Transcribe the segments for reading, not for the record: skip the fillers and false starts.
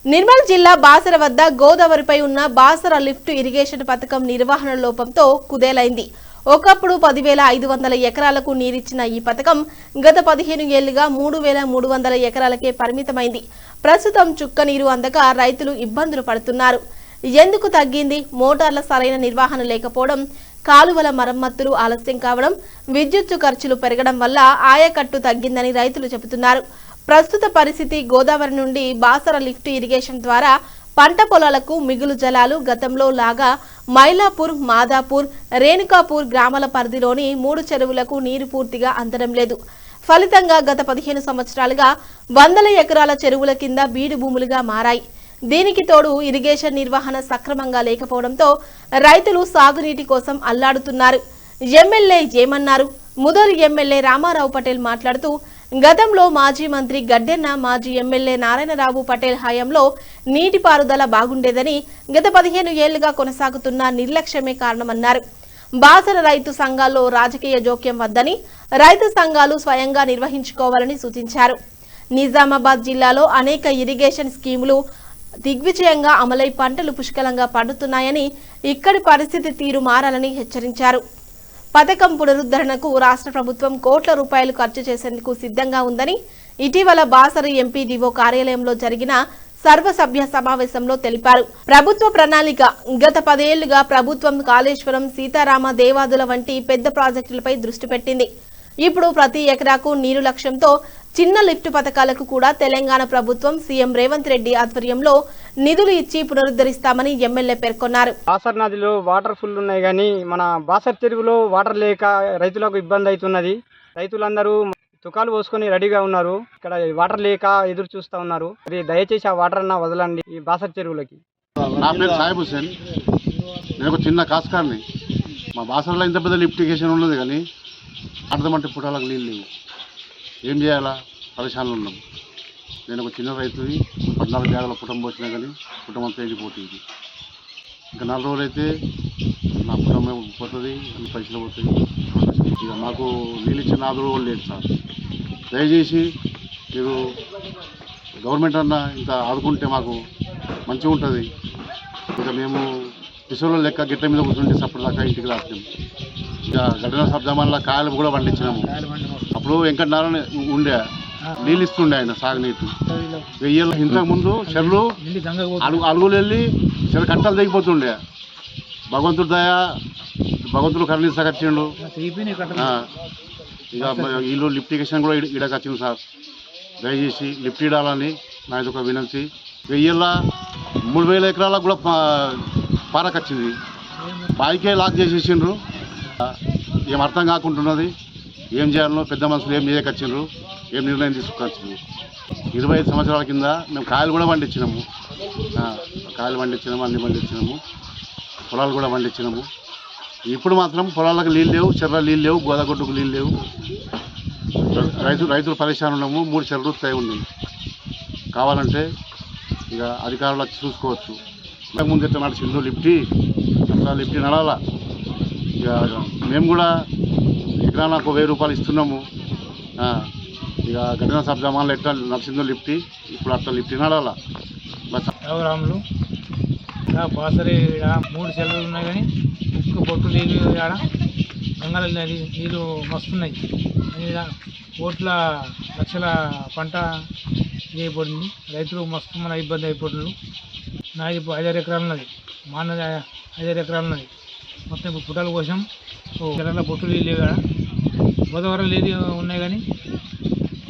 నిర్మల్ జిల్లా బాసర వద్ద గోదావరిపై ఉన్న బాసర లిఫ్ట్ ఇరిగేషన్ పథకం నిర్వహణ లోపంతో కుదేలైంది. ఒకప్పుడు 10,500 ఎకరాలకు నీరిచ్చిన ఈ పథకం గత 15 ఏళ్లుగా 3,300 ఎకరాలకే పరిమితమైంది. ప్రస్తుతం చుక్క నీరు అందక రైతులు ఇబ్బందులు పడుతున్నారు. ఎందుకు తగ్గింది? మోటార్ల సరైన నిర్వహణ లేకపోవడం, కాలువల మరమ్మతులు ఆలస్యం కావడం, విద్యుత్తు ఖర్చులు పెరగడం వల్ల ఆయకట్టు తగ్గిందని రైతులు చెబుతున్నారు. ప్రస్తుత పరిస్థితి గోదావరి నుండి బాసర లిఫ్ట్ ఇరిగేషన్ ద్వారా పంట పొలాలకు మిగులు జలాలు గతంలో లాగా మైలాపూర్, మాదాపూర్, రేణుకాపూర్ గ్రామాల పరిధిలోని 3 చెరువులకు నీరు పూర్తిగా అందడం లేదు. ఫలితంగా గత 15 సంవత్సరాలుగా వందల ఎకరాల చెరువుల కింద బీడు భూములుగా మారాయి. దీనికి తోడు ఇరిగేషన్ నిర్వహణ సక్రమంగా లేకపోవడంతో రైతులు సాగునీటి కోసం అల్లాడుతున్నారు. ఎమ్మెల్యే ఏమన్నారు? ముదల్ ఎమ్మెల్యే రామారావు పటేల్ మాట్లాడుతూ, గతంలో మాజీ మంత్రి గడ్డెన్న, మాజీ ఎమ్మెల్యే నారాయణరావు పటేల్ హయాంలో నీటిపారుదల బాగుండేదని, గత 15 ఏళ్లుగా కొనసాగుతున్న నిర్లక్ష్యమే కారణమన్నారు. బాసర రైతు సంఘాల్లో రాజకీయ జోక్యం వద్దని, రైతు సంఘాలు స్వయంగా నిర్వహించుకోవాలని సూచించారు. నిజామాబాద్ జిల్లాలో అనేక ఇరిగేషన్ స్కీములు దిగ్విజయంగా అమలై పంటలు పుష్కలంగా పండుతున్నాయని, ఇక్కడి పరిస్థితి తీరు మారాలని హెచ్చరించారు. పథకం పునరుద్ధరణకు రాష్ట్ర ప్రభుత్వం కోట్ల రూపాయలు ఖర్చు చేసేందుకు సిద్ధంగా ఉందని ఇటీవల బాసర ఎంపీడీఓ కార్యాలయంలో జరిగిన సర్వసభ్య సమావేశంలో తెలిపారు. ప్రభుత్వ ప్రణాళిక గత 10 ఏళ్లుగా ప్రభుత్వం కాళేశ్వరం, సీతారామ దేవాదుల వంటి పెద్ద ప్రాజెక్టులపై దృష్టి పెట్టింది. ఇప్పుడు ప్రతి ఎకరాకు నీరు లక్ష్యంతో చిన్న లిఫ్ట్ పథకాలకు కూడా తెలంగాణ ప్రభుత్వం సీఎం రేవంత్ రెడ్డి ఆధ్వర్యంలో నిధులు ఇచ్చి పునరుద్ధరిస్తామని ఎమ్మెల్యే పేర్కొన్నారు. బాసర్ నదిలో వాటర్ ఫుల్ ఉన్నాయి, కానీ మన బాసర్ చెరువులో వాటర్ లేక రైతులకు ఇబ్బంది అవుతున్నది. రైతులందరూ తుకాలు పోసుకొని రెడీగా ఉన్నారు. ఇక్కడ వాటర్ లేక ఎదురు చూస్తూ ఉన్నారు. దయచేసి ఆ వాటర్ అన్న వదలండి ఈ బాసర్ చెరువులకి. నా పేరు సాయిబ్ హుసేన్. నేను ఒక చిన్న కాస్కార్ని. మా బాసర్లో ఇంత పెద్ద లిఫ్ట్ ఇరిగేషన్ ఉన్నది, కానీ అర్థమంటే పుట్టాలకు నీళ్ళు లేవు. ఏం చేయాలా? పరిశానలు ఉన్నాం. నేను ఒక చిన్న రైతుని. 14 బ్యాగుల పుటం పోసినా కానీ పుటం అంతా వెళ్ళిపోతుంది. ఇంకా 4 రోజులు అయితే నా పుటం పోతుంది, అన్ని పైసలు పోతాయి. ఇక మాకు నీళ్ళు ఇచ్చే 4 రోజులు లేదు సార్. దయచేసి మీరు గవర్నమెంట్ అన్న ఇంకా ఆదుకుంటే మాకు మంచిగా ఉంటుంది. ఇంకా మేము పిసోళ్ళ లెక్క గిట్ల మీద కూర్చుంటే సప్పుడు దాకా ఇంటికి రాస్తాం. ఇక గడ్డన సబ్జమాన్ల కాయలు కూడా పండించినాము. అప్పుడు వెంకటనారాయణ ఉండే నీళ్ళు ఇస్తుండే ఆయన సాగునీటి. వెయ్యేళ్ళ ఇంతకుముందు చెర్లు అలుగులు వెళ్ళి చెరు కట్టలు తెగిపోతుండే. భగవంతుడి దయ, భగవంతుడు కరుణించకొచ్చిండు. ఇక వీళ్ళు లిఫ్ట్ ఇరిగేషన్ కూడా ఇడకి వచ్చింది సార్. దయచేసి లిఫ్ట్ ఇడాలని నా ఇది ఒక వినంతి. 3,000 ఎకరాలకు కూడా పారకొచ్చింది. బాయికే లాక్ చేసేసిండ్రు. ఏం అర్థం కాకుంటున్నది. ఏం చేయాలనో పెద్ద మనుషులు ఏం చేయకొచ్చిండ్రు, ఏం నిర్ణయం తీసుకొచ్చిండ్రు. 25 సంవత్సరాల కింద మేము కాయలు కూడా పండించినాము. అన్ని పండించినాము. పొలాలు కూడా పండించినాము. ఇప్పుడు మాత్రం పొలాలకు నీళ్ళు లేవు, చెర్ల నీళ్ళు లేవు, గోదాగొడ్డుకు నీళ్ళు లేవు. రైతులు పరేషాన్ ఉన్నాము. 3 చెర్లు తయ ఉన్నాయి. కావాలంటే ఇక అధికారులు వచ్చి చూసుకోవచ్చు. ఇంతకుముందు ఎట్లా నడిచిందో లిఫ్ట్ నడాలా. ఇక మేము కూడా ఎకరాలకు 1000 రూపాయలు ఇస్తున్నాము. ఇక గడ్డన సబ్జమాన్లు ఎట్లా నడిచిందో లిఫ్ట్, ఇప్పుడు అట్లా లిఫ్ట్ నడాలా. రాములు బాసరి 3 చెరువులు ఉన్నాయి, కానీ ఒక్క బొట్టు నీళ్ళు ఆడ గంగల నీళ్ళు మస్తున్నాయి. కోట్ల లక్షల పంట చేయబడింది. రైతులు మస్తు మన ఇబ్బంది అయిపోతున్నారు. నాది ఇప్పుడు 5-6 ఎకరాలు ఉన్నది. మా అన్నది 5-6 ఎకరాలు ఉన్నది. మొత్తం ఇప్పుడు పుట్టాల కోసం తెలంగాణ బొట్టు నీళ్ళు కాడ గోదావరి నీళ్ళు ఉన్నాయి, కానీ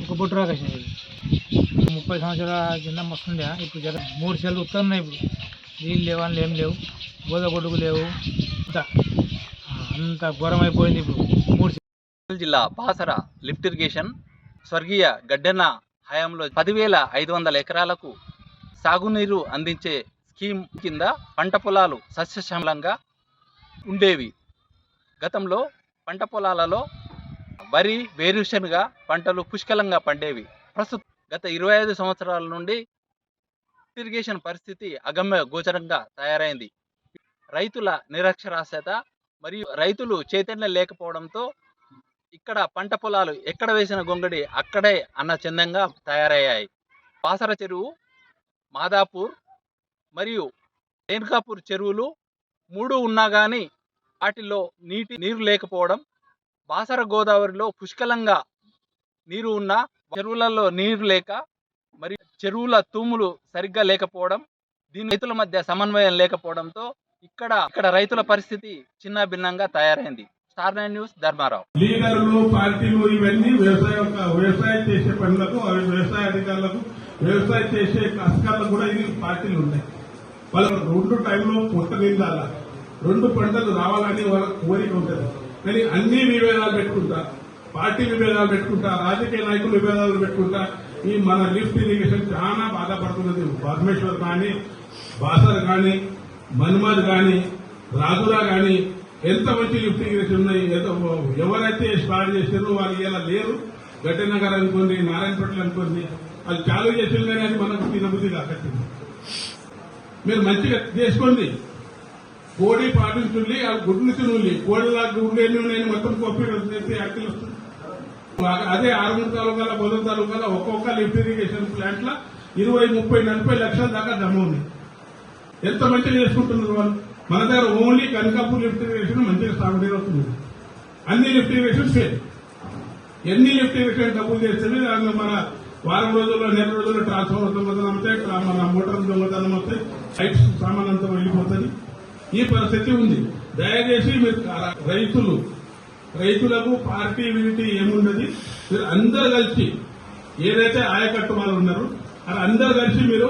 ఒక బొట్టు రాకేసినాయి. 30 సంవత్సరాల కింద మస్తుండే. ఇప్పుడు 3 చెరువులు ఉత్తన్నాయి. ఇప్పుడు నీళ్ళు లేవని ఏం లేవు, గోదాగొడ్డుకు లేవు. అంత ఘోరం అయిపోయింది. ఇప్పుడు 3 జిల్లా బాసర లిఫ్ట్ ఇరిగేషన్ స్వర్గీయ గడ్డెన్న హయాంలో 10,500 ఎకరాలకు సాగునీరు అందించే స్కీమ్ కింద పంట పొలాలు సస్యశ్యామలంగా ఉండేవి. గతంలో పంట పొలాలలో వరి, వేరుశనగ పంటలు పుష్కలంగా పండేవి. ప్రస్తుతం గత 25 సంవత్సరాల నుండి ఇరిగేషన్ పరిస్థితి అగమ్య గోచరంగా తయారైంది. రైతుల నిరక్షరాస్యత మరియు రైతులు చైతన్యం లేకపోవడంతో ఇక్కడ పంట పొలాలు ఎక్కడ వేసిన గొంగడి అక్కడే అన్న చందంగా తయారయ్యాయి. బాసర చెరువు మాదాపూర్ మరియు రేణుకాపూర్ చెరువులు 3 ఉన్నా కానీ వాటిల్లో నీరు లేకపోవడం, బాసర గోదావరిలో పుష్కలంగా నీరు ఉన్న చెరువులలో నీరు లేక మరి చెరువుల తూములు సరిగ్గా లేకపోవడం, దీని రైతుల మధ్య సమన్వయం లేకపోవడంతో ఇక్కడ రైతుల పరిస్థితి చిన్న భిన్నంగా తయారైంది. Star 9 news Dharmarao. లీడర్లు, పార్టీలు ఇవన్నీ వ్యవసాయం చేసే పనులకు, అవి వ్యవసాయ అధికారులకు, వ్యవసాయం చేసే అధికారులకు కూడా ఇది పార్టీలు ఉన్నాయి. వాళ్ళ 2 టైంలో పొట్ట నిండాల, 2 పంటలు రావాలని వాళ్ళ కోరిక ఉంటుంది. కానీ అన్ని విభేదాలు పెట్టుకుంటా, పార్టీ విభేదాలు పెట్టుకుంటా, రాజకీయ నాయకులు విభేదాలు పెట్టుకుంటా ఈ మన లిఫ్ట్ ఇరిగేషన్ చాలా బాధపడుతున్నది. పరమేశ్వర్ కానీ, బాసర్ కానీ, మన్మద్ కానీ, రాజురా కానీ ఎంత మంచి లిఫ్ట్ ఇరిగేషన్ ఉన్నాయి. ఎవరైతే స్టార్ట్ చేశారో వాళ్ళు ఇలా లేరు. గడ్డనగర్ అనుకోండి, నారాయణపేటలు అనుకోండి, వాళ్ళు చాలు చేసారు కానీ అది మనకు తినబుద్ధి కాకట్టింది. మీరు మంచిగా చేసుకోండి. కోడి పాటించుండి, ఆ గుడ్లు తినుండి. కోడిలా గుడ్లు ఎన్ని ఉన్నాయని మొత్తం కొప్పి యాక్టిల్ వస్తుంది. అదే 6 తాలూకాల 10 తాలూకాల ఒక్కొక్క లిఫ్ట్ ఇరిగేషన్ ప్లాంట్ లో 20, 30, 40 లక్షల దాకా జమ ఉంది. ఎంత మంచిగా చేసుకుంటున్నారు వాళ్ళు. మన దగ్గర ఓన్లీ కనకాపూర్ లిఫ్ట్ ఇరిగేషన్ మంచిగా సాగునీరు అవుతుంది. అన్ని లిఫ్ట్ ఇరిగేషన్ ఫెయిల్. ఎన్ని లిఫ్ట్ ఇరిగేషన్ డబ్బులు చేస్తే మన వారం రోజుల్లో, నెల రోజుల్లో ట్రాన్స్ఫార్మర్ దొంగతనం అవుతాయి, మన మోటార్ దొంగతనం అవుతాయి, లైట్స్ సామాన్ అంతా వెళ్ళిపోతుంది. ఈ పరిస్థితి ఉంది. దయచేసి మీరు రైతులకు పార్టీ వినిటీ ఏముండదు. మీరు అందరు కలిసి ఏదైతే ఆయకట్టు వాళ్ళు ఉన్నారో అది అందరు కలిసి మీరు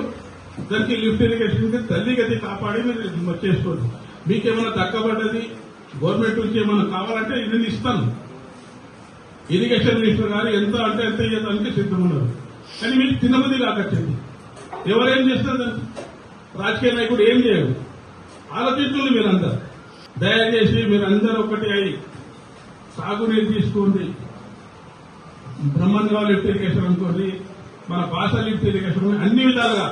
దానికి లిఫ్ట్ ఇరిగేషన్ తల్లిగతి కాపాడి మీరు చేసుకోండి. మీకేమైనా దక్కబడ్డది గవర్నమెంట్ నుంచి ఏమైనా కావాలంటే ఇది ఇస్తాను. ఇరిగేషన్ మినిస్టర్ గారు ఎంత అంటే ఎంత ఇవ్వడానికి సిద్ధం ఉన్నారు. కానీ మీకు తినబుద్ధి కాకచ్చింది. ఎవరేం చేస్తారు దానికి? రాజకీయ నాయకుడు ఏం చేయరు. ఆలోచించండి మీరందరూ. దయచేసి మీరందరూ ఒకటి అయి సాగునీరు తీసుకోండి. బ్రహ్మన్గావ్ లిఫ్ట్ ఇరిగేషన్ అనుకోండి, మన భాష లిఫ్ట్ ఇరిగేషన్ అన్ని విధాలుగా